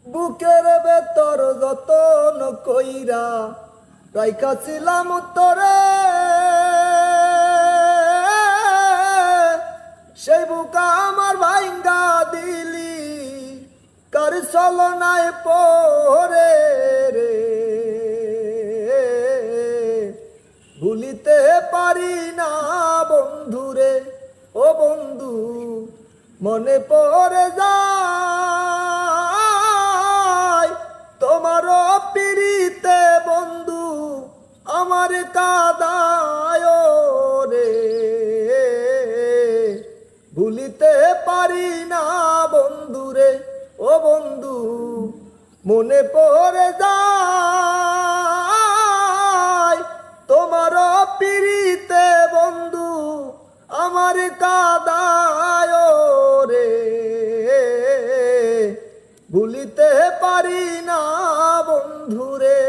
বুকের ভেতর যতন কইরা রাইখাছিলাম তোরে, সেই বুকা আমার ভাইঙ্গা দিলি কার চলনায় পরে রে। ভুলিতে পারি না বন্ধুরে, ও বন্ধু মনে পড়ে যায় তোমার পিড়িতে বন্ধু আমার কাদায় রে। ভুলিতে পারি না বন্ধুরে, ও বন্ধু মনে পড়ে যায় তোমার পিড়িতে বন্ধু আমার কাদায় রে। ভুলিতে পারি না বন্ধুরে।